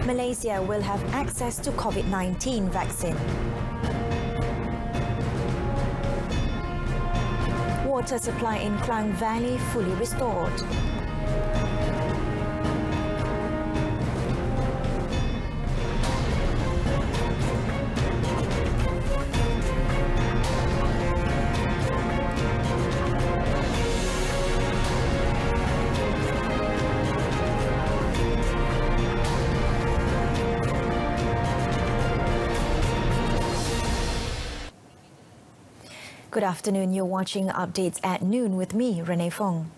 Malaysia will have access to COVID-19 vaccine. Water supply in Klang Valley fully restored. Good afternoon. You're watching Updates at Noon with me, Renee Fong.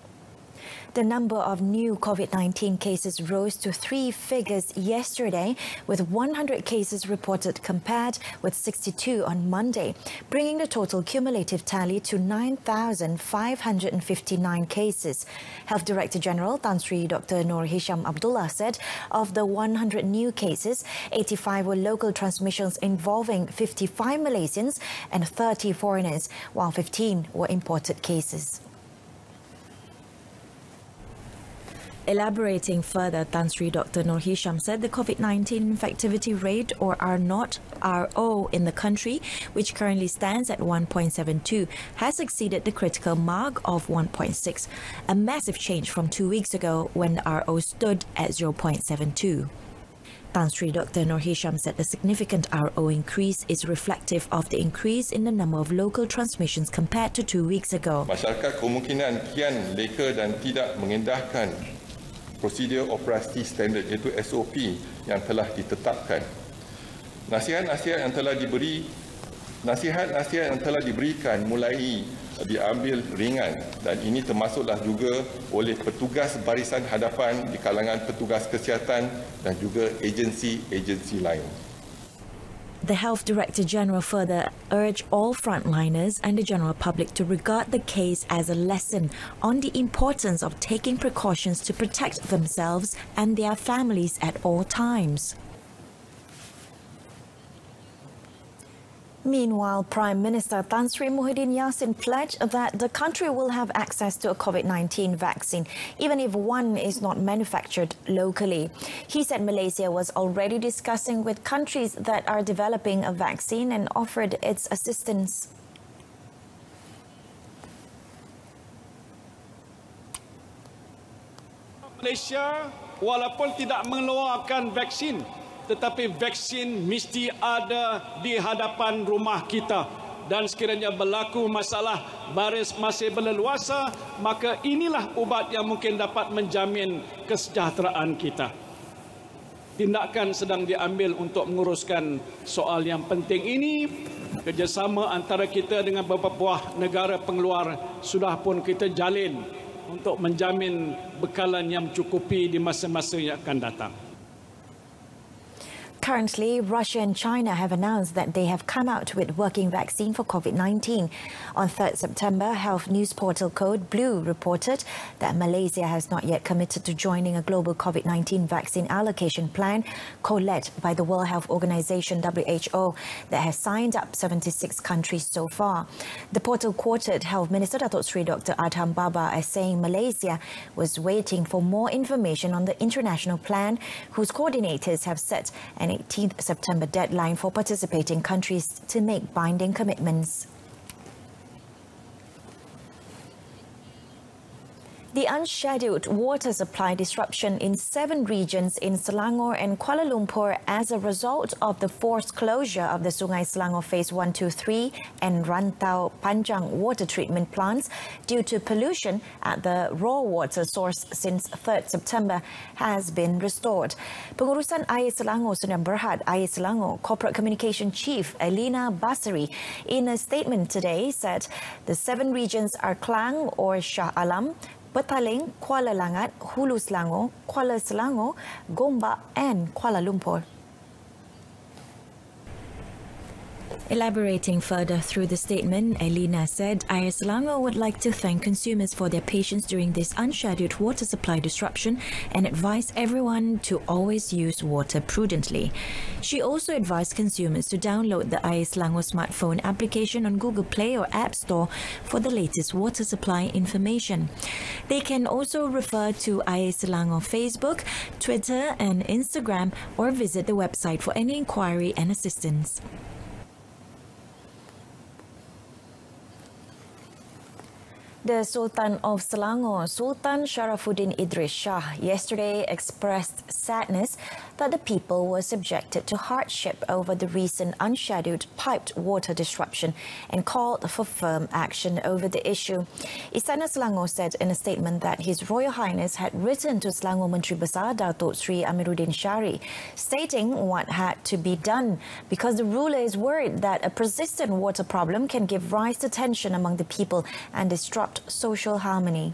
The number of new COVID-19 cases rose to 3 figures yesterday, with 100 cases reported compared with 62 on Monday, bringing the total cumulative tally to 9,559 cases. Health Director General Tan Sri Dr. Noor Hisham Abdullah said of the 100 new cases, 85 were local transmissions involving 55 Malaysians and 30 foreigners, while 15 were imported cases. Elaborating further, Tan Sri Dr. Noor Hisham said the COVID-19 infectivity rate, or R0, RO, in the country, which currently stands at 1.72, has exceeded the critical mark of 1.6, a massive change from 2 weeks ago when RO stood at 0.72. Tan Sri Dr. Noor Hisham said the significant RO increase is reflective of the increase in the number of local transmissions compared to 2 weeks ago. Masyarakat kemungkinan kian leka dan tidak mengendahkan prosedur operasi standard iaitu SOP yang telah ditetapkan. Nasihat-nasihat yang telah diberikan mulai diambil ringan, dan ini termasuklah juga oleh petugas barisan hadapan di kalangan petugas kesihatan dan juga agensi-agensi lain. The Health Director General further urged all frontliners and the general public to regard the case as a lesson on the importance of taking precautions to protect themselves and their families at all times. Meanwhile, Prime Minister Tan Sri Muhyiddin Yassin pledged that the country will have access to a COVID-19 vaccine, even if one is not manufactured locally. He said Malaysia was already discussing with countries that are developing a vaccine and offered its assistance. Malaysia walaupun tidak mengeluarkan vaksin, tetapi vaksin mesti ada di hadapan rumah kita. Dan sekiranya berlaku masalah baris masih berleluasa, maka inilah ubat yang mungkin dapat menjamin kesejahteraan kita. Tindakan sedang diambil untuk menguruskan soal yang penting ini. Kerjasama antara kita dengan beberapa buah negara pengeluar sudah pun kita jalin untuk menjamin bekalan yang mencukupi di masa-masa yang akan datang. Currently, Russia and China have announced that they have come out with working vaccine for COVID-19. On 3rd September, health news portal Code Blue reported that Malaysia has not yet committed to joining a global COVID-19 vaccine allocation plan co-led by the World Health Organization (WHO) that has signed up 76 countries so far. The portal quoted Health Minister Datuk Sri Dr. Adham Baba as saying Malaysia was waiting for more information on the international plan, whose coordinators have set an 18th September deadline for participating countries to make binding commitments. The unscheduled water supply disruption in 7 regions in Selangor and Kuala Lumpur as a result of the forced closure of the Sungai Selangor Phase 1, 2, 3 and Rantau Panjang water treatment plants due to pollution at the raw water source since 3rd September has been restored. Pengurusan Air Selangor Sdn Bhd Air Selangor Corporate Communication Chief Elina Basri in a statement today said the 7 regions are Klang or Shah Alam, Petaling, Kuala Langat, Hulu Selangor, Kuala Selangor, Gombak and Kuala Lumpur. Elaborating further through the statement, Elina said Air Selangor would like to thank consumers for their patience during this unscheduled water supply disruption and advise everyone to always use water prudently. She also advised consumers to download the Air Selangor smartphone application on Google Play or App Store for the latest water supply information. They can also refer to Air Selangor Facebook, Twitter and Instagram or visit the website for any inquiry and assistance. The Sultan of Selangor, Sultan Sharafuddin Idris Shah, yesterday expressed sadness that the people were subjected to hardship over the recent unscheduled piped water disruption and called for firm action over the issue. Istana Selangor said in a statement that His Royal Highness had written to Selangor Menteri Besar Datuk Sri Amiruddin Shari, stating what had to be done because the ruler is worried that a persistent water problem can give rise to tension among the people and disrupt social harmony.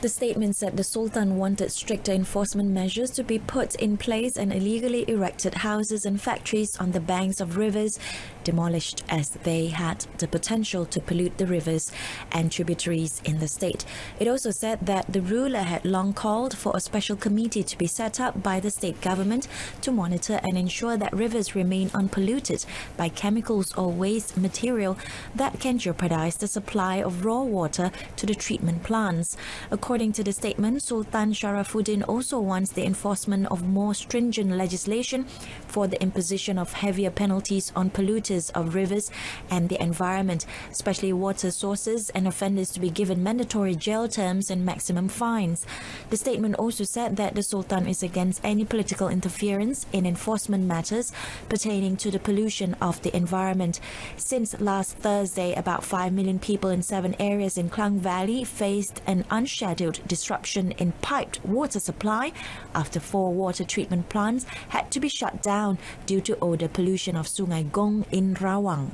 The statement said the Sultan wanted stricter enforcement measures to be put in place and illegally erected houses and factories on the banks of rivers demolished as they had the potential to pollute the rivers and tributaries in the state. It also said that the ruler had long called for a special committee to be set up by the state government to monitor and ensure that rivers remain unpolluted by chemicals or waste material that can jeopardize the supply of raw water to the treatment plants. According to the statement, Sultan Sharafuddin also wants the enforcement of more stringent legislation for the imposition of heavier penalties on polluters of rivers and the environment, especially water sources, and offenders to be given mandatory jail terms and maximum fines. The statement also said that the Sultan is against any political interference in enforcement matters pertaining to the pollution of the environment. Since last Thursday, about 5 million people in 7 areas in Klang Valley faced an unscheduled disruption in piped water supply after 4 water treatment plants had to be shut down due to odor pollution of Sungai Gong in Rawang.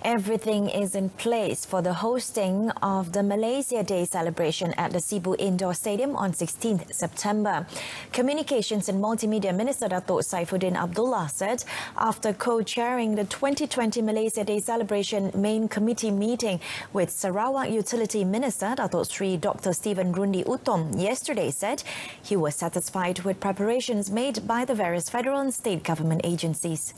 Everything is in place for the hosting of the Malaysia Day Celebration at the Cebu Indoor Stadium on 16th September. Communications and Multimedia Minister Datuk Saifuddin Abdullah said after co-chairing the 2020 Malaysia Day Celebration main committee meeting with Sarawak Utility Minister Datuk Sri Dr. Stephen Rundi Utom yesterday said he was satisfied with preparations made by the various federal and state government agencies.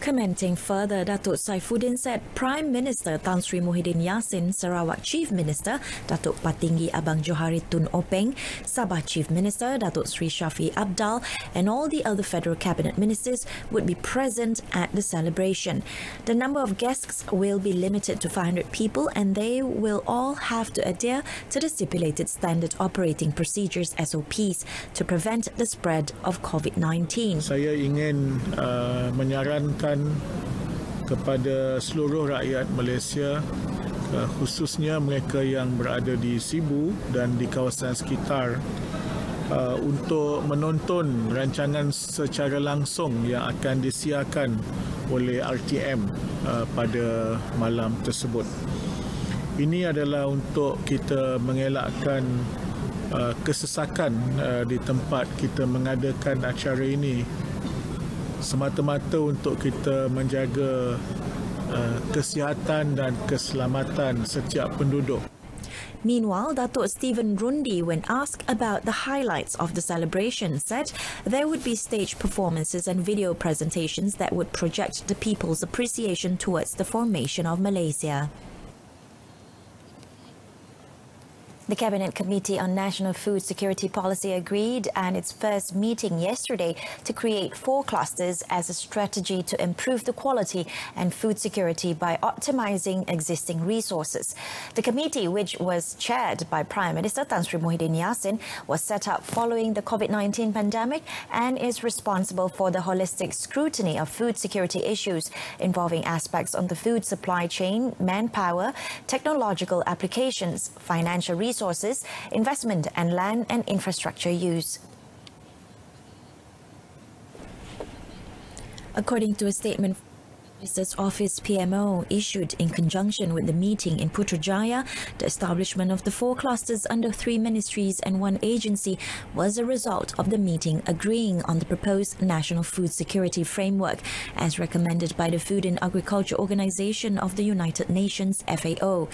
Commenting further, Datuk Saifuddin said Prime Minister Tan Sri Muhyiddin Yassin, Sarawak Chief Minister Datuk Patinggi Abang Johari Tun Openg, Sabah Chief Minister Datuk Sri Shafi Abdal and all the other federal cabinet ministers would be present at the celebration. The number of guests will be limited to 500 people and they will all have to adhere to the stipulated standard operating procedures SOPs to prevent the spread of COVID-19. Saya ingin menyarankan kepada seluruh rakyat Malaysia, khususnya mereka yang berada di Cebu dan di kawasan sekitar, untuk menonton rancangan secara langsung yang akan disiarkan oleh RTM pada malam tersebut. Ini adalah untuk kita mengelakkan kesesakan di tempat kita mengadakan acara ini, semata-mata untuk kita menjaga kesihatan dan keselamatan setiap penduduk. Meanwhile, Datuk Stephen Rundi, when asked about the highlights of the celebration, said there would be stage performances and video presentations that would project the people's appreciation towards the formation of Malaysia. The Cabinet Committee on National Food Security Policy agreed at its first meeting yesterday to create 4 clusters as a strategy to improve the quality and food security by optimizing existing resources. The committee, which was chaired by Prime Minister Tan Sri Muhyiddin Yassin, was set up following the COVID-19 pandemic and is responsible for the holistic scrutiny of food security issues involving aspects on the food supply chain, manpower, technological applications, financial resources, investment and land and infrastructure use. According to a statement Minister's Office PMO issued in conjunction with the meeting in Putrajaya, the establishment of the 4 clusters under 3 ministries and 1 agency was a result of the meeting agreeing on the proposed National Food Security Framework as recommended by the Food and Agriculture Organization of the United Nations FAO.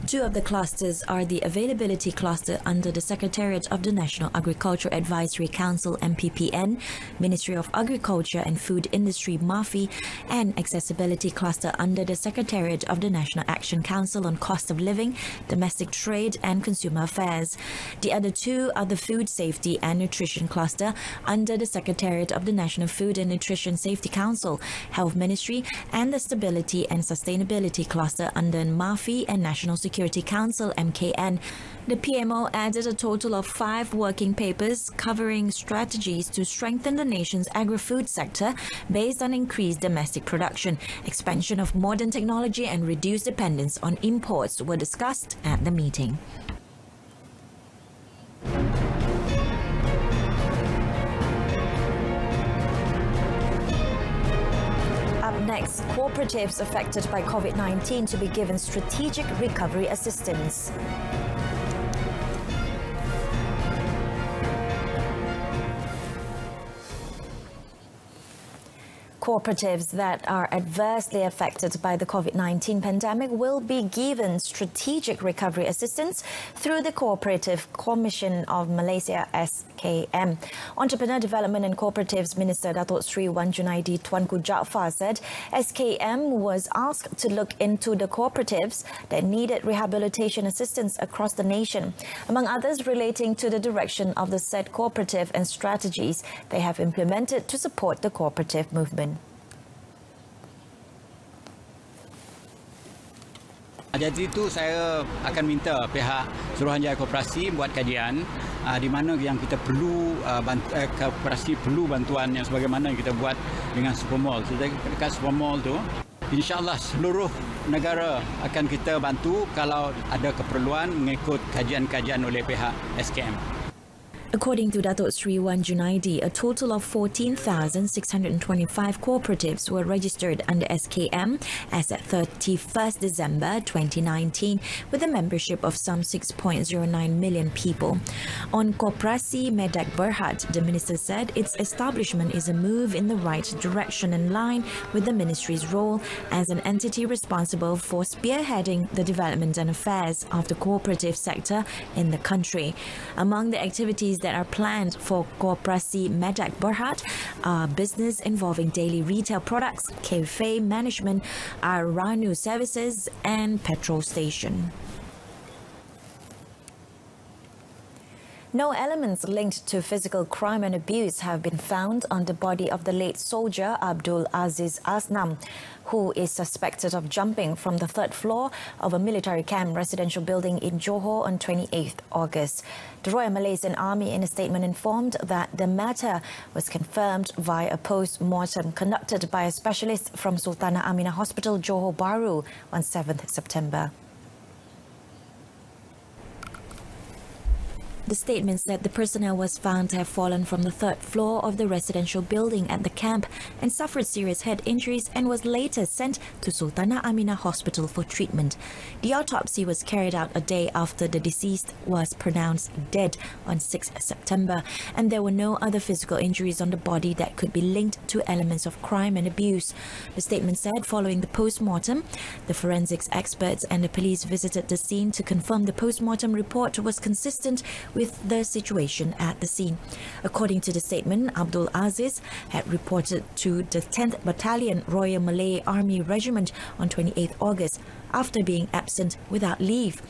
2 of the clusters are the Availability Cluster under the Secretariat of the National Agriculture Advisory Council MPPN, Ministry of Agriculture and Food Industry MAFI, and Accessibility Cluster under the Secretariat of the National Action Council on Cost of Living, Domestic Trade and Consumer Affairs. The other 2 are the Food Safety and Nutrition Cluster under the Secretariat of the National Food and Nutrition Safety Council, Health Ministry, and the Stability and Sustainability Cluster under MAFI and National Security Council MKN. The PMO added a total of 5 working papers covering strategies to strengthen the nation's agri-food sector based on increased domestic production, expansion of modern technology and reduced dependence on imports were discussed at the meeting. Up next, cooperatives affected by COVID-19 to be given strategic recovery assistance. Cooperatives that are adversely affected by the COVID-19 pandemic will be given strategic recovery assistance through the Cooperative Commission of Malaysia SKM. Entrepreneur Development and Cooperatives Minister Datuk Sri Wan Junaidi Tuanku Jaafar said SKM was asked to look into the cooperatives that needed rehabilitation assistance across the nation, among others relating to the direction of the said cooperative and strategies they have implemented to support the cooperative movement. Jadi itu saya akan minta pihak Suruhanjaya Koperasi buat kajian di mana yang kita perlu koperasi perlu bantuan yang sebagaimana yang kita buat dengan supermall. Jadi dekat supermall tu insya-Allah seluruh negara akan kita bantu kalau ada keperluan mengikut kajian-kajian oleh pihak SKM. According to Datuk Sri Wan Junaidi, a total of 14,625 cooperatives were registered under SKM as at 31st December 2019, with a membership of some 6.09 million people. On Koperasi Medak Berhad, the minister said its establishment is a move in the right direction in line with the ministry's role as an entity responsible for spearheading the development and affairs of the cooperative sector in the country. Among the activities that are planned for Koperasi Medak Berhad are business involving daily retail products, cafe management, Ranu services and petrol station. No elements linked to physical crime and abuse have been found on the body of the late soldier Abdul Aziz Asnam, who is suspected of jumping from the 3rd floor of a military camp residential building in Johor on 28th August. The Royal Malaysian Army in a statement informed that the matter was confirmed via a post-mortem conducted by a specialist from Sultan of Sarawak Hospital, Johor Bahru on 7th September. The statement said the personnel was found to have fallen from the 3rd floor of the residential building at the camp and suffered serious head injuries and was later sent to Sultan of Sarawak Hospital for treatment. The autopsy was carried out a day after the deceased was pronounced dead on 6th September, and there were no other physical injuries on the body that could be linked to elements of crime and abuse. The statement said following the post-mortem, the forensics experts and the police visited the scene to confirm the post-mortem report was consistent with the situation at the scene. According to the statement, Abdul Aziz had reported to the 10th Battalion Royal Malay Army Regiment on 28th August after being absent without leave.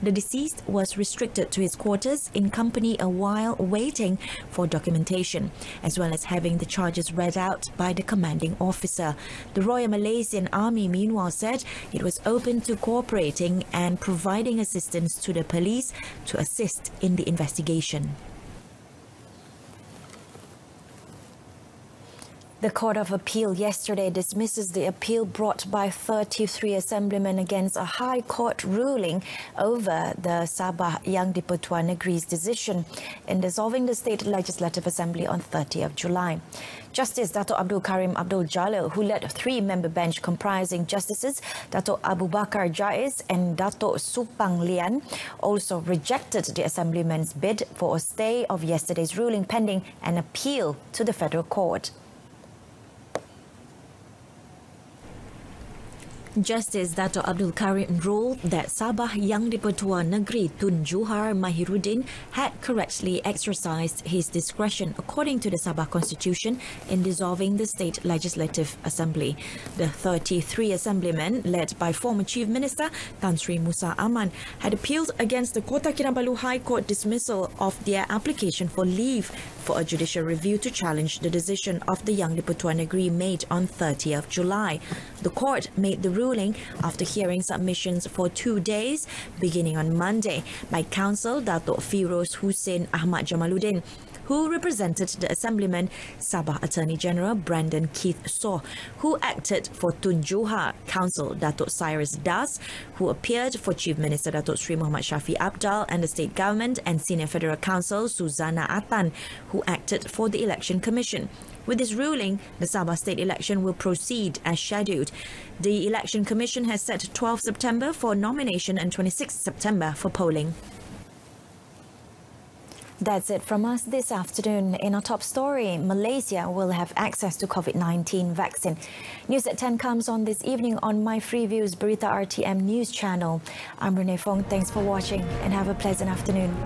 The deceased was restricted to his quarters in company a while waiting for documentation, as well as having the charges read out by the commanding officer. The Royal Malaysian Army meanwhile said it was open to cooperating and providing assistance to the police to assist in the investigation. The Court of Appeal yesterday dismisses the appeal brought by 33 assemblymen against a High Court ruling over the Sabah Yang di-Pertuan Negeri's decision in dissolving the State Legislative Assembly on 30 of July. Justice Dato' Abdul Karim Abdul Jalil, who led a three-member bench comprising Justices Dato' Abu Bakar Jaiz and Dato' Supang Lian, also rejected the assemblymen's bid for a stay of yesterday's ruling pending an appeal to the Federal Court. Justice Dato' Abdul Karim ruled that Sabah Yang di-Pertuan Negeri Tun Johar Mahiruddin had correctly exercised his discretion according to the Sabah Constitution in dissolving the State Legislative Assembly. The 33 assemblymen, led by former Chief Minister Tan Sri Musa Aman, had appealed against the Kota Kinabalu High Court dismissal of their application for leave for a judicial review to challenge the decision of the Yang di-Pertuan Negeri made on 30 of July. The court made the ruling after hearing submissions for 2 days, beginning on Monday, by counsel Dato' Firoz Hussein Ahmad Jamaluddin, who represented the Assemblyman Sabah Attorney General Brandon Keith Soh, who acted for Tun Johar, counsel Dato' Cyrus Das, who appeared for Chief Minister Dato' Sri Muhammad Shafi Abdal and the State Government, and Senior Federal Counsel Suzana Atan, who acted for the Election Commission. With this ruling, the Sabah state election will proceed as scheduled. The Election Commission has set 12 September for nomination and 26 September for polling. That's it from us this afternoon. In our top story, Malaysia will have access to COVID-19 vaccine. News at 10 comes on this evening on My Free Views Berita RTM News channel. I'm Renee Fong. Thanks for watching and have a pleasant afternoon.